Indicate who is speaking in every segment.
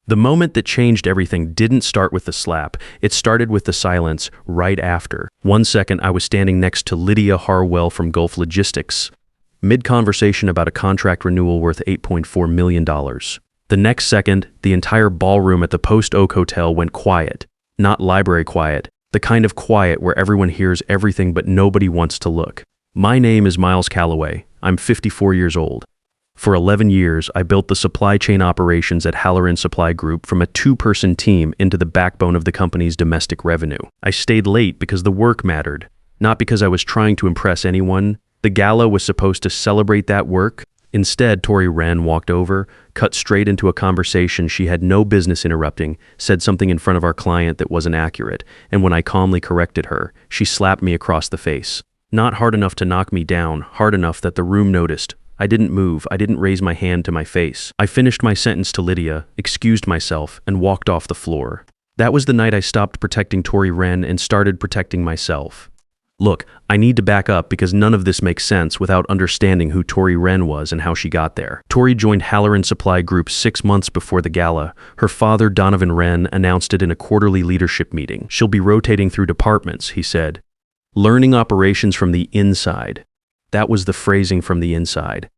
Speaker 1: The moment that changed everything didn't start with the slap. It started with the silence right after. 1 second, I was standing next to Lydia Harwell from Gulf Logistics, mid-conversation about a contract renewal worth $8.4 million. The next second, the entire ballroom at the Post Oak Hotel went quiet. Not library quiet, the kind of quiet where everyone hears everything but nobody wants to look. My name is Miles Calloway. I'm 54 years old. For 11 years, I built the supply chain operations at Halloran Supply Group from a 2-person team into the backbone of the company's domestic revenue. I stayed late because the work mattered, not because I was trying to impress anyone. The gala was supposed to celebrate that work. Instead, Tori Ren walked over, cut straight into a conversation she had no business interrupting, said something in front of our client that wasn't accurate, and when I calmly corrected her, she slapped me across the face. Not hard enough to knock me down, hard enough that the room noticed. I didn't move, I didn't raise my hand to my face. I finished my sentence to Lydia, excused myself, and walked off the floor. That was the night I stopped protecting Tori Ren and started protecting myself. Look, I need to back up because none of this makes sense without understanding who Tori Ren was and how she got there. Tori joined Halloran Supply Group 6 months before the gala. Her father, Donovan Ren, announced it in a quarterly leadership meeting. She'll be rotating through departments, he said. Learning operations from the inside. That was the phrasing, from the inside.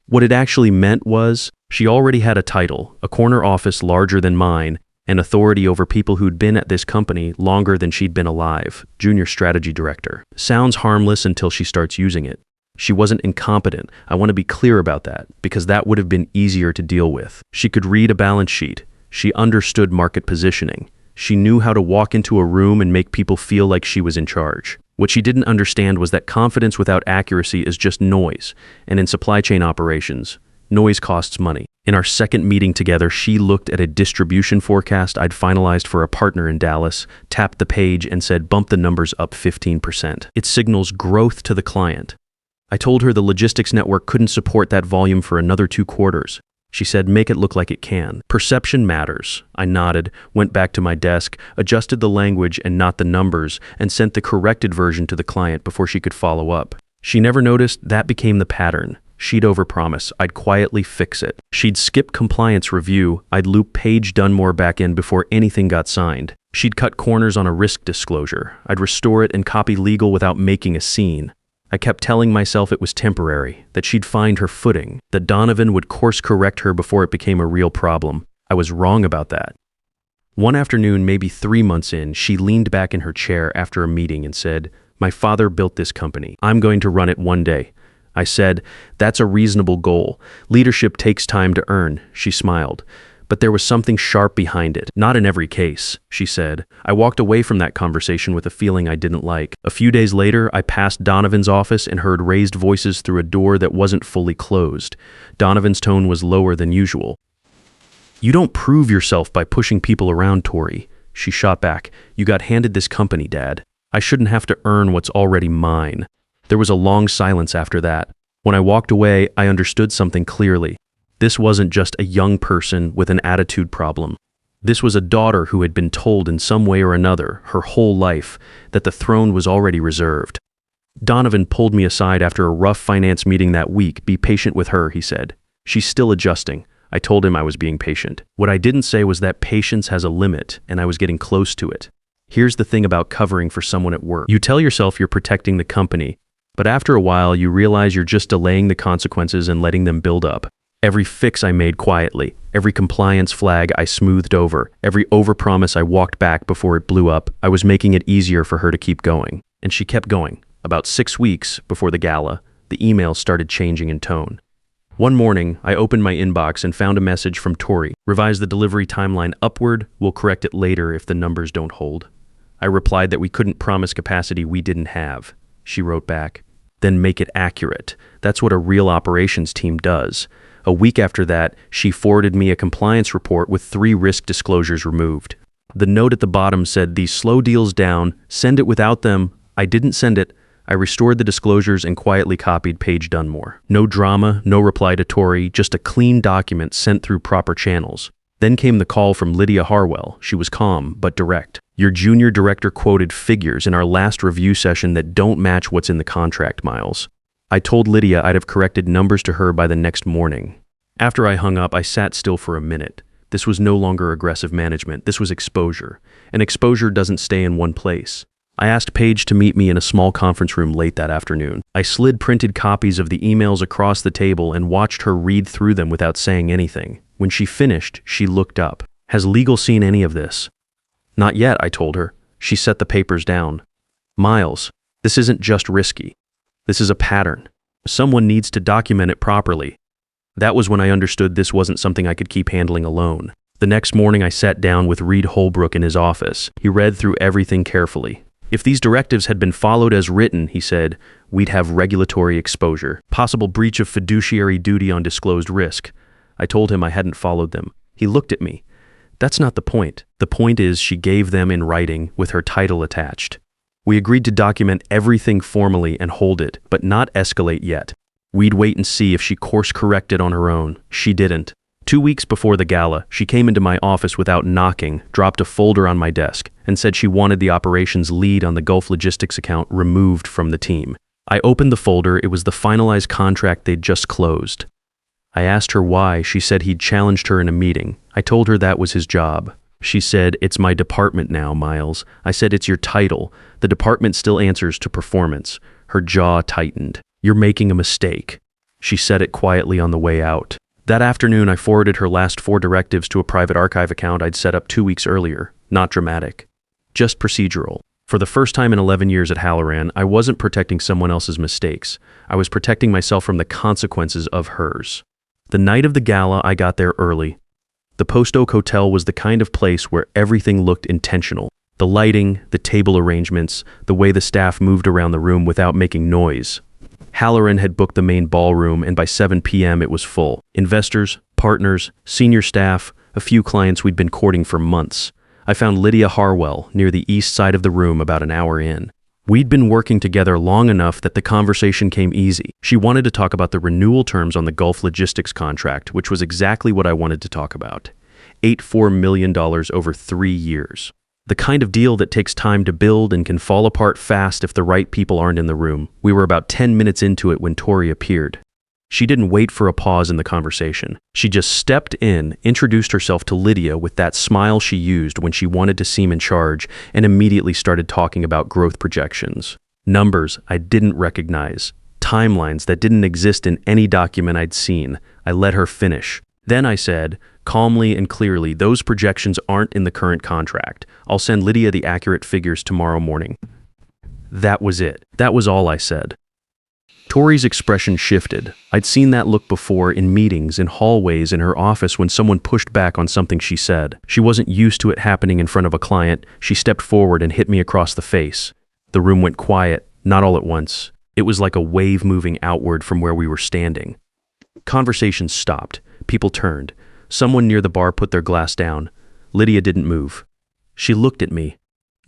Speaker 1: What it actually meant was, she already had a title, a corner office larger than mine, and authority over people who'd been at this company longer than she'd been alive, junior strategy director. Sounds harmless until she starts using it. She wasn't incompetent. I want to be clear about that, because that would have been easier to deal with. She could read a balance sheet. She understood market positioning. She knew how to walk into a room and make people feel like she was in charge. What she didn't understand was that confidence without accuracy is just noise, and in supply chain operations, noise costs money. In our second meeting together, she looked at a distribution forecast I'd finalized for a partner in Dallas, tapped the page, and said, "Bump the numbers up 15%. It signals growth to the client." I told her the logistics network couldn't support that volume for another 2 quarters. She said, "Make it look like it can." Perception matters. I nodded, went back to my desk, adjusted the language and not the numbers, and sent the corrected version to the client before she could follow up. She never noticed that became the pattern. She'd overpromise. I'd quietly fix it. She'd skip compliance review. I'd loop Paige Dunmore back in before anything got signed. She'd cut corners on a risk disclosure. I'd restore it and copy legal without making a scene. I kept telling myself it was temporary, that she'd find her footing, that Donovan would course correct her before it became a real problem. I was wrong about that. One afternoon, maybe 3 months in, she leaned back in her chair after a meeting and said, "My father built this company. I'm going to run it one day." I said, "That's a reasonable goal. Leadership takes time to earn." She smiled. But there was something sharp behind it. "Not in every case," she said. I walked away from that conversation with a feeling I didn't like. A few days later, I passed Donovan's office and heard raised voices through a door that wasn't fully closed. Donovan's tone was lower than usual. "You don't prove yourself by pushing people around, Tori." She shot back. "You got handed this company, Dad. I shouldn't have to earn what's already mine." There was a long silence after that. When I walked away, I understood something clearly. This wasn't just a young person with an attitude problem. This was a daughter who had been told in some way or another, her whole life, that the throne was already reserved. Donovan pulled me aside after a rough finance meeting that week. "Be patient with her," he said. "She's still adjusting." I told him I was being patient. What I didn't say was that patience has a limit, and I was getting close to it. Here's the thing about covering for someone at work. You tell yourself you're protecting the company, but after a while you realize you're just delaying the consequences and letting them build up. Every fix I made quietly, every compliance flag I smoothed over, every overpromise I walked back before it blew up, I was making it easier for her to keep going. And she kept going. About 6 weeks before the gala, the emails started changing in tone. One morning, I opened my inbox and found a message from Tori. "Revise the delivery timeline upward. We'll correct it later if the numbers don't hold." I replied that we couldn't promise capacity we didn't have. She wrote back, "Then make it accurate. That's what a real operations team does." A week after that, she forwarded me a compliance report with 3 risk disclosures removed. The note at the bottom said, "These slow deals down. Send it without them." I didn't send it. I restored the disclosures and quietly copied Paige Dunmore. No drama, no reply to Tori, just a clean document sent through proper channels. Then came the call from Lydia Harwell. She was calm, but direct. "Your junior director quoted figures in our last review session that don't match what's in the contract, Miles." I told Lydia I'd have corrected numbers to her by the next morning. After I hung up, I sat still for a minute. This was no longer aggressive management. This was exposure. And exposure doesn't stay in one place. I asked Paige to meet me in a small conference room late that afternoon. I slid printed copies of the emails across the table and watched her read through them without saying anything. When she finished, she looked up. "Has legal seen any of this?" "Not yet," I told her. She set the papers down. "Miles, this isn't just risky. This is a pattern. Someone needs to document it properly." That was when I understood this wasn't something I could keep handling alone. The next morning I sat down with Reed Holbrook in his office. He read through everything carefully. "If these directives had been followed as written," he said, "we'd have regulatory exposure, possible breach of fiduciary duty on disclosed risk." I told him I hadn't followed them. He looked at me. "That's not the point. The point is she gave them in writing with her title attached. We agreed to document everything formally and hold it, but not escalate yet. We'd wait and see if she course-corrected on her own. She didn't. 2 weeks before the gala, she came into my office without knocking, dropped a folder on my desk, and said she wanted the operations lead on the Gulf Logistics account removed from the team. I opened the folder. It was the finalized contract they'd just closed. I asked her why. She said he'd challenged her in a meeting. I told her that was his job. She said, "It's my department now, Miles." I said, "It's your title. The department still answers to performance." Her jaw tightened. "You're making a mistake." She said it quietly on the way out. That afternoon, I forwarded her last 4 directives to a private archive account I'd set up 2 weeks earlier. Not dramatic. Just procedural. For the first time in 11 years at Halloran, I wasn't protecting someone else's mistakes. I was protecting myself from the consequences of hers. The night of the gala, I got there early. The Post Oak Hotel was the kind of place where everything looked intentional. The lighting, the table arrangements, the way the staff moved around the room without making noise. Halloran had booked the main ballroom, and by 7 p.m. it was full. Investors, partners, senior staff, a few clients we'd been courting for months. I found Lydia Harwell near the east side of the room about an hour in. We'd been working together long enough that the conversation came easy. She wanted to talk about the renewal terms on the Gulf Logistics contract, which was exactly what I wanted to talk about. $84 million over 3 years. The kind of deal that takes time to build and can fall apart fast if the right people aren't in the room. We were about 10 minutes into it when Tori appeared. She didn't wait for a pause in the conversation. She just stepped in, introduced herself to Lydia with that smile she used when she wanted to seem in charge, and immediately started talking about growth projections. Numbers I didn't recognize. Timelines that didn't exist in any document I'd seen. I let her finish. Then I said, calmly and clearly, "Those projections aren't in the current contract. I'll send Lydia the accurate figures tomorrow morning." That was it. That was all I said. Tori's expression shifted. I'd seen that look before in meetings, in hallways, in her office when someone pushed back on something she said. She wasn't used to it happening in front of a client. She stepped forward and hit me across the face. The room went quiet, not all at once. It was like a wave moving outward from where we were standing. Conversations stopped. People turned. Someone near the bar put their glass down. Lydia didn't move. She looked at me.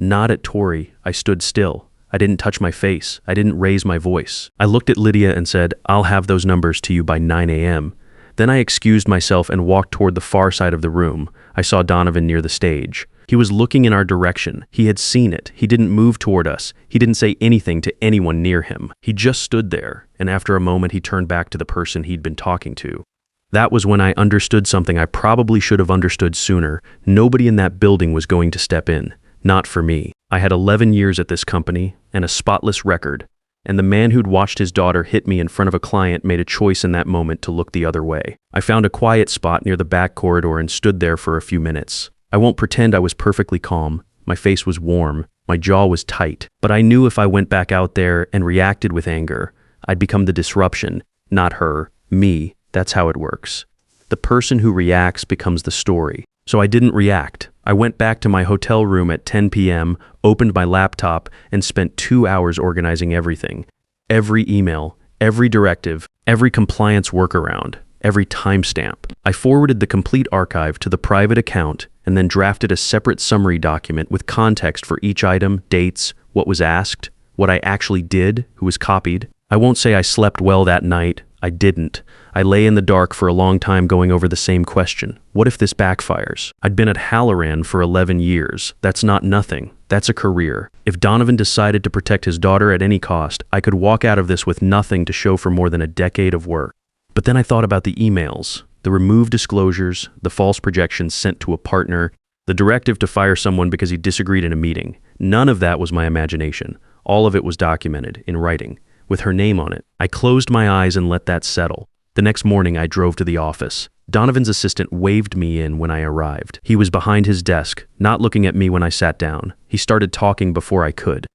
Speaker 1: Not at Tori. I stood still. I didn't touch my face. I didn't raise my voice. I looked at Lydia and said, "I'll have those numbers to you by 9 a.m. Then I excused myself and walked toward the far side of the room. I saw Donovan near the stage. He was looking in our direction. He had seen it. He didn't move toward us. He didn't say anything to anyone near him. He just stood there, and after a moment he turned back to the person he'd been talking to. That was when I understood something I probably should have understood sooner. Nobody in that building was going to step in. Not for me. I had 11 years at this company and a spotless record, and the man who'd watched his daughter hit me in front of a client made a choice in that moment to look the other way. I found a quiet spot near the back corridor and stood there for a few minutes. I won't pretend I was perfectly calm. My face was warm. My jaw was tight. But I knew if I went back out there and reacted with anger, I'd become the disruption, not her, me. That's how it works. The person who reacts becomes the story. So I didn't react. I went back to my hotel room at 10 p.m., opened my laptop, and spent 2 hours organizing everything. Every email, every directive, every compliance workaround, every timestamp. I forwarded the complete archive to the private account and then drafted a separate summary document with context for each item, dates, what was asked, what I actually did, who was copied. I won't say I slept well that night. I didn't. I lay in the dark for a long time going over the same question. What if this backfires? I'd been at Halloran for 11 years. That's not nothing. That's a career. If Donovan decided to protect his daughter at any cost, I could walk out of this with nothing to show for more than a decade of work. But then I thought about the emails, The removed disclosures, the false projections sent to a partner, the directive to fire someone because he disagreed in a meeting. None of that was my imagination. All of it was documented, in writing, with her name on it. I closed my eyes and let that settle. The next morning, I drove to the office. Donovan's assistant waved me in when I arrived. He was behind his desk, not looking at me when I sat down. He started talking before I could.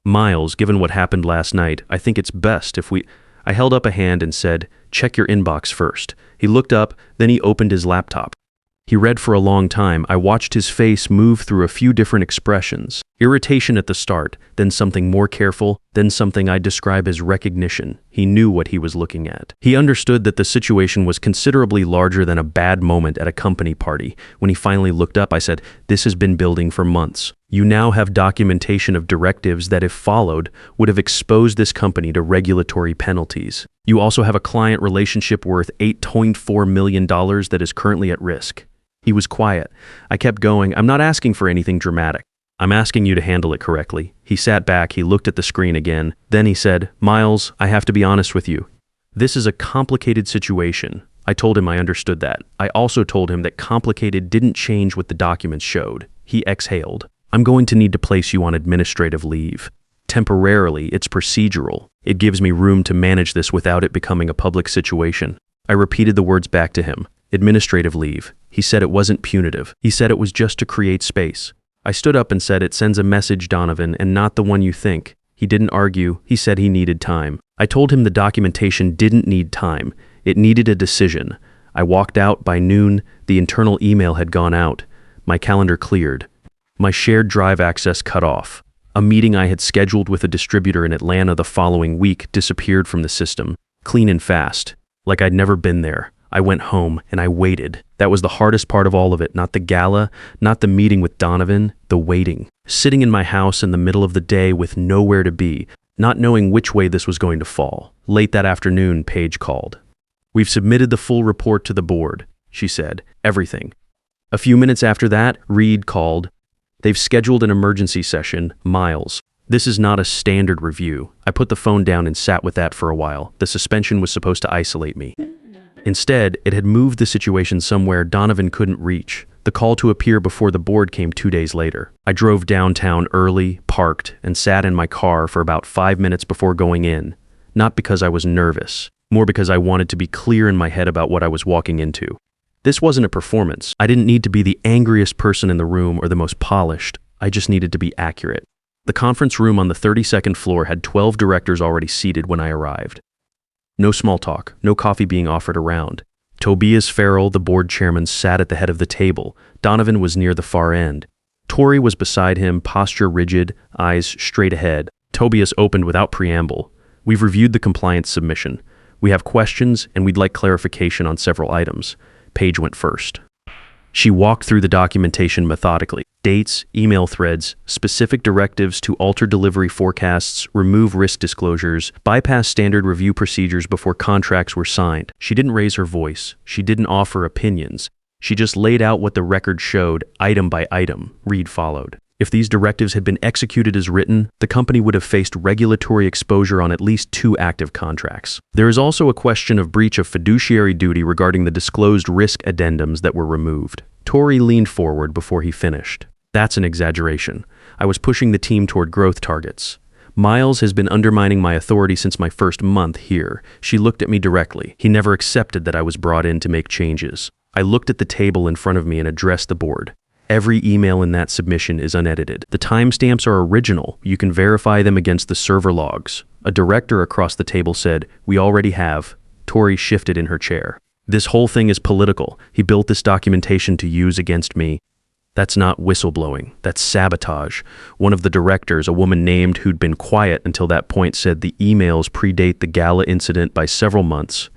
Speaker 1: "Miles, given what happened last night, I think it's best if we—" I held up a hand and said, "Check your inbox first." He looked up, then he opened his laptop. He read for a long time. I watched his face move through a few different expressions. Irritation at the start, then something more careful, then something I'd describe as recognition. He knew what he was looking at. He understood that the situation was considerably larger than a bad moment at a company party. When he finally looked up, I said, "This has been building for months. You now have documentation of directives that, if followed, would have exposed this company to regulatory penalties. You also have a client relationship worth $8.4 million that is currently at risk." He was quiet. I kept going. "I'm not asking for anything dramatic. I'm asking you to handle it correctly." He sat back. He looked at the screen again. Then he said, "Miles, I have to be honest with you. This is a complicated situation." I told him I understood that. I also told him that complicated didn't change what the documents showed. He exhaled. "I'm going to need to place you on administrative leave. Temporarily, it's procedural. It gives me room to manage this without it becoming a public situation." I repeated the words back to him. "Administrative leave." He said it wasn't punitive. He said it was just to create space. I stood up and said, "It sends a message, Donovan, and not the one you think." He didn't argue. He said he needed time. I told him the documentation didn't need time. It needed a decision. I walked out. By noon. The internal email had gone out. My calendar cleared. My shared drive access cut off. A meeting I had scheduled with a distributor in Atlanta the following week disappeared from the system, clean and fast, like I'd never been there. I went home and I waited. That was the hardest part of all of it, not the gala, not the meeting with Donovan, the waiting. Sitting in my house in the middle of the day with nowhere to be, not knowing which way this was going to fall. Late that afternoon, Paige called. "We've submitted the full report to the board," she said. "Everything." A few minutes after that, Reed called. "They've scheduled an emergency session, Miles. This is not a standard review." I put the phone down and sat with that for a while. The suspension was supposed to isolate me. Instead, it had moved the situation somewhere Donovan couldn't reach. The call to appear before the board came 2 days later. I drove downtown early, parked, and sat in my car for about 5 minutes before going in. Not because I was nervous, more because I wanted to be clear in my head about what I was walking into. This wasn't a performance. I didn't need to be the angriest person in the room or the most polished. I just needed to be accurate. The conference room on the 32nd floor had 12 directors already seated when I arrived. No small talk, no coffee being offered around. Tobias Farrell, the board chairman, sat at the head of the table. Donovan was near the far end. Tori was beside him, posture rigid, eyes straight ahead. Tobias opened without preamble. "We've reviewed the compliance submission. We have questions, and we'd like clarification on several items." Paige went first. She walked through the documentation methodically. Dates, email threads, specific directives to alter delivery forecasts, remove risk disclosures, bypass standard review procedures before contracts were signed. She didn't raise her voice. She didn't offer opinions. She just laid out what the record showed, item by item. Reed followed. If these directives had been executed as written, the company would have faced regulatory exposure on at least 2 active contracts. There is also a question of breach of fiduciary duty regarding the disclosed risk addendums that were removed. Tori leaned forward before he finished. "That's an exaggeration. I was pushing the team toward growth targets. Miles has been undermining my authority since my first month here." She looked at me directly. He never accepted that I was brought in to make changes. I looked at the table in front of me and addressed the board. Every email in that submission is unedited. The timestamps are original. You can verify them against the server logs. A director across the table said, "We already have." Tori shifted in her chair. "This whole thing is political. He built this documentation to use against me." "That's not whistleblowing. That's sabotage." One of the directors, a woman named who'd been quiet until that point, said the emails predate the Gala incident by several months.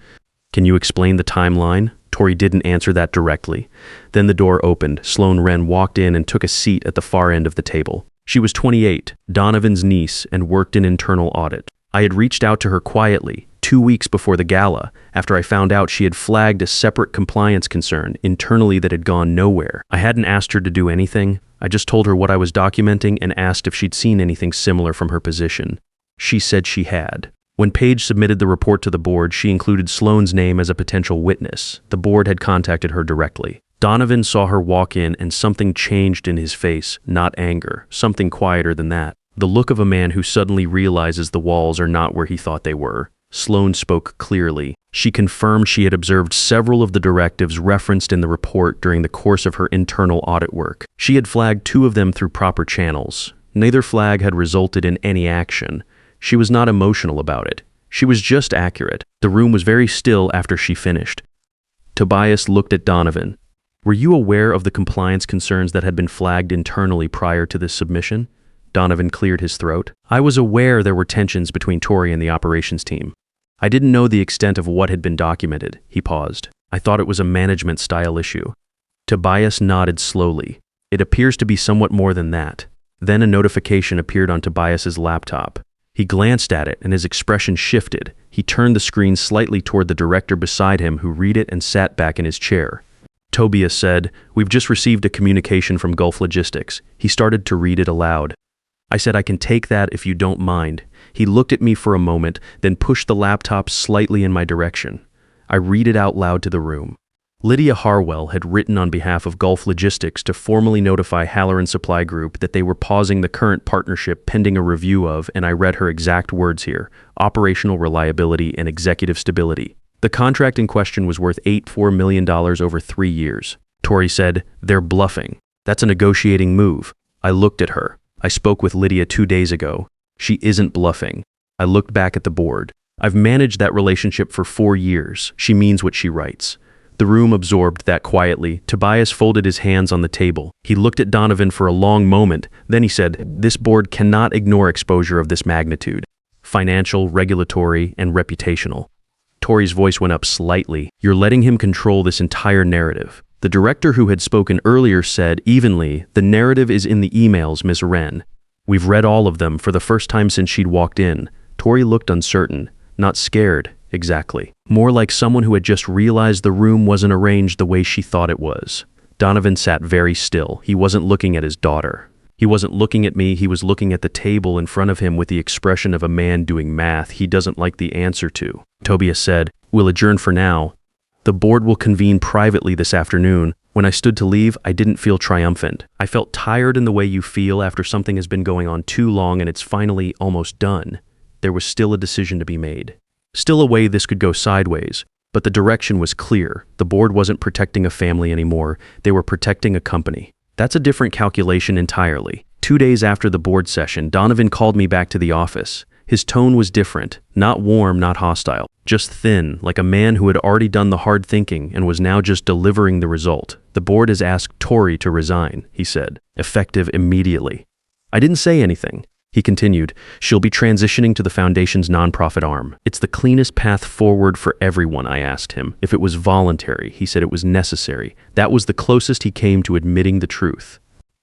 Speaker 1: "Can you explain the timeline?" Tori didn't answer that directly. Then the door opened. Sloan Ren walked in and took a seat at the far end of the table. She was 28, Donovan's niece, and worked in internal audit. I had reached out to her quietly, 2 weeks before the gala, after I found out she had flagged a separate compliance concern internally that had gone nowhere. I hadn't asked her to do anything. I just told her what I was documenting and asked if she'd seen anything similar from her position. She said she had. When Paige submitted the report to the board, she included Sloane's name as a potential witness. The board had contacted her directly. Donovan saw her walk in and something changed in his face, not anger, something quieter than that. The look of a man who suddenly realizes the walls are not where he thought they were. Sloane spoke clearly. She confirmed she had observed several of the directives referenced in the report during the course of her internal audit work. She had flagged 2 of them through proper channels. Neither flag had resulted in any action. She was not emotional about it. She was just accurate. The room was very still after she finished. Tobias looked at Donovan. "Were you aware of the compliance concerns that had been flagged internally prior to this submission?" Donovan cleared his throat. "I was aware there were tensions between Tori and the operations team. I didn't know the extent of what had been documented." He paused. "I thought it was a management-style issue." Tobias nodded slowly. "It appears to be somewhat more than that." Then a notification appeared on Tobias's laptop. He glanced at it and his expression shifted. He turned the screen slightly toward the director beside him, who read it and sat back in his chair. Tobias said, "We've just received a communication from Gulf Logistics." He started to read it aloud. I said, "I can take that if you don't mind." He looked at me for a moment, then pushed the laptop slightly in my direction. I read it out loud to the room. Lydia Harwell had written on behalf of Gulf Logistics to formally notify Halloran Supply Group that they were pausing the current partnership pending a review of, and I read her exact words here, operational reliability and executive stability. The contract in question was worth $84 million over 3 years. Tori said, "They're bluffing. That's a negotiating move." I looked at her. "I spoke with Lydia 2 days ago. She isn't bluffing." I looked back at the board. "I've managed that relationship for 4 years. She means what she writes." The room absorbed that quietly. Tobias folded his hands on the table. He looked at Donovan for a long moment. Then he said, "This board cannot ignore exposure of this magnitude. Financial, regulatory, and reputational." Tori's voice went up slightly. "You're letting him control this entire narrative." The director who had spoken earlier said evenly, "The narrative is in the emails, Ms. Ren. We've read all of them for the first time since she'd walked in." Tori looked uncertain, not scared, exactly. More like someone who had just realized the room wasn't arranged the way she thought it was. Donovan sat very still. He wasn't looking at his daughter. He wasn't looking at me. He was looking at the table in front of him with the expression of a man doing math he doesn't like the answer to. Tobias said, "We'll adjourn for now. The board will convene privately this afternoon." When I stood to leave, I didn't feel triumphant. I felt tired in the way you feel after something has been going on too long and it's finally almost done. There was still a decision to be made. Still a way this could go sideways, but the direction was clear. The board wasn't protecting a family anymore. They were protecting a company. That's a different calculation entirely. 2 days after the board session, Donovan called me back to the office. His tone was different, not warm, not hostile, just thin, like a man who had already done the hard thinking and was now just delivering the result. "The board has asked Tori to resign," he said, "effective immediately." I didn't say anything. He continued, "She'll be transitioning to the foundation's nonprofit arm. It's the cleanest path forward for everyone." I asked him if it was voluntary. He said it was necessary. That was the closest he came to admitting the truth.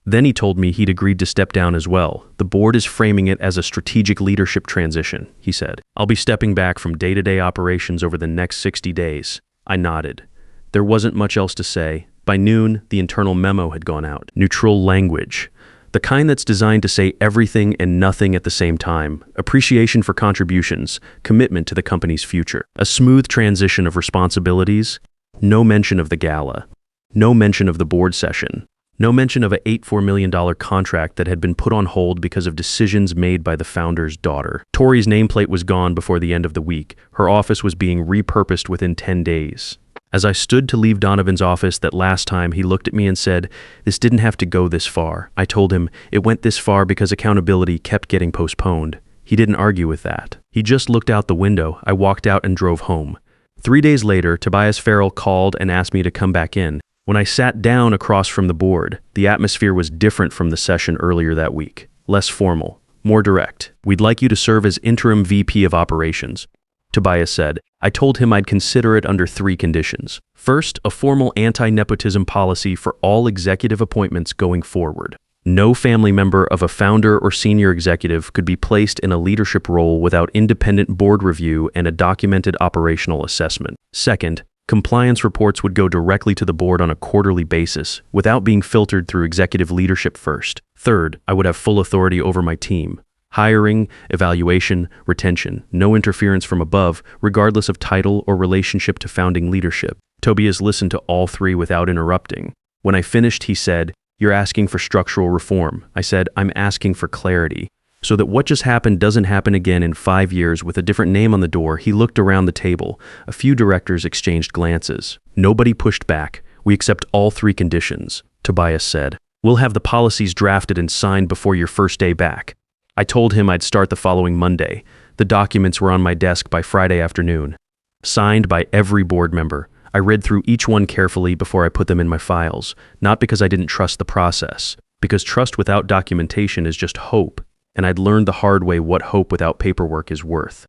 Speaker 1: Then he told me he'd agreed to step down as well. "The board is framing it as a strategic leadership transition," he said. "I'll be stepping back from day-to-day operations over the next 60 days. I nodded. There wasn't much else to say. By noon, the internal memo had gone out. Neutral language. The kind that's designed to say everything and nothing at the same time. Appreciation for contributions. Commitment to the company's future. A smooth transition of responsibilities. No mention of the gala. No mention of the board session. No mention of a $84 million contract that had been put on hold because of decisions made by the founder's daughter. Tori's nameplate was gone before the end of the week. Her office was being repurposed within 10 days. As I stood to leave Donovan's office that last time, he looked at me and said, "This didn't have to go this far." I told him it went this far because accountability kept getting postponed. He didn't argue with that. He just looked out the window. I walked out and drove home. 3 days later, Tobias Farrell called and asked me to come back in. When I sat down across from the board, the atmosphere was different from the session earlier that week. Less formal, more direct. "We'd like you to serve as interim VP of operations," Tobias said. I told him I'd consider it under 3 conditions. First, a formal anti-nepotism policy for all executive appointments going forward. No family member of a founder or senior executive could be placed in a leadership role without independent board review and a documented operational assessment. Second, compliance reports would go directly to the board on a quarterly basis, without being filtered through executive leadership first. Third, I would have full authority over my team. Hiring, evaluation, retention. No interference from above, regardless of title or relationship to founding leadership. Tobias listened to all three without interrupting. When I finished, he said, "You're asking for structural reform." I said, "I'm asking for clarity. So that what just happened doesn't happen again in 5 years with a different name on the door." He looked around the table. A few directors exchanged glances. Nobody pushed back. "We accept all three conditions," Tobias said. "We'll have the policies drafted and signed before your first day back." I told him I'd start the following Monday. The documents were on my desk by Friday afternoon. Signed by every board member. I read through each one carefully before I put them in my files, not because I didn't trust the process, because trust without documentation is just hope, and I'd learned the hard way what hope without paperwork is worth.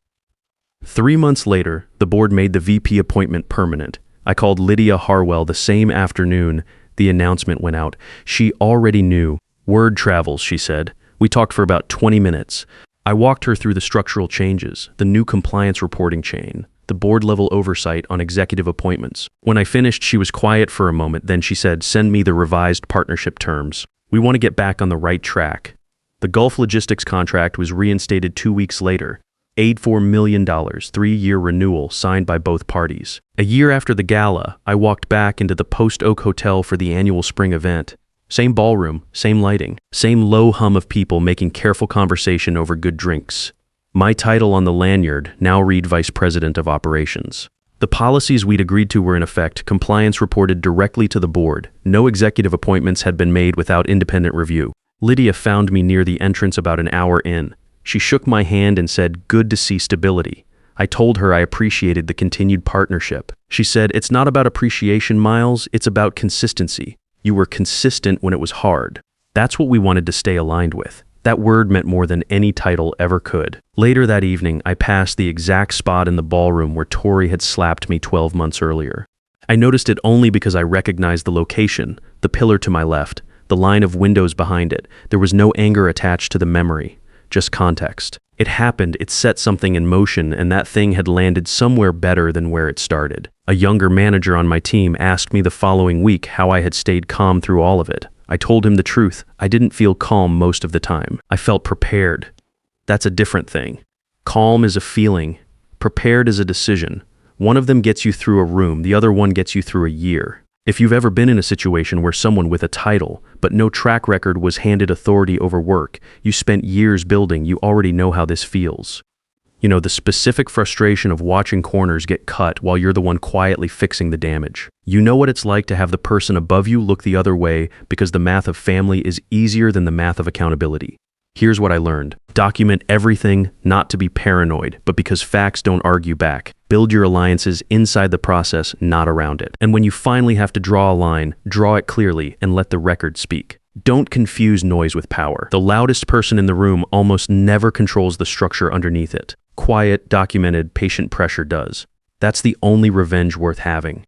Speaker 1: 3 months later, the board made the VP appointment permanent. I called Lydia Harwell the same afternoon the announcement went out. She already knew. "Word travels," she said. We talked for about 20 minutes. I walked her through the structural changes, the new compliance reporting chain, the board-level oversight on executive appointments. When I finished, she was quiet for a moment, then she said, "Send me the revised partnership terms. We want to get back on the right track." The Gulf Logistics contract was reinstated 2 weeks later. $84 million, 3-year renewal signed by both parties. A year after the gala, I walked back into the Post Oak Hotel for the annual spring event. Same ballroom, same lighting, same low hum of people making careful conversation over good drinks. My title on the lanyard now read Vice President of Operations. The policies we'd agreed to were in effect. Compliance reported directly to the board. No executive appointments had been made without independent review. Lydia found me near the entrance about an hour in. She shook my hand and said, "Good to see stability." I told her I appreciated the continued partnership. She said, "It's not about appreciation, Miles, it's about consistency. You were consistent when it was hard." That's what we wanted to stay aligned with. That word meant more than any title ever could. Later that evening, I passed the exact spot in the ballroom where Tori had slapped me 12 months earlier. I noticed it only because I recognized the location, the pillar to my left, the line of windows behind it. There was no anger attached to the memory, just context. It happened, it set something in motion, and that thing had landed somewhere better than where it started. A younger manager on my team asked me the following week how I had stayed calm through all of it. I told him the truth. I didn't feel calm most of the time. I felt prepared. That's a different thing. Calm is a feeling. Prepared is a decision. One of them gets you through a room, the other one gets you through a year. If you've ever been in a situation where someone with a title, but no track record was handed authority over work, you spent years building, you already know how this feels. You know, the specific frustration of watching corners get cut while you're the one quietly fixing the damage. You know what it's like to have the person above you look the other way because the math of family is easier than the math of accountability. Here's what I learned. Document everything, not to be paranoid, but because facts don't argue back. Build your alliances inside the process, not around it. And when you finally have to draw a line, draw it clearly and let the record speak. Don't confuse noise with power. The loudest person in the room almost never controls the structure underneath it. Quiet, documented, patient pressure does. That's the only revenge worth having.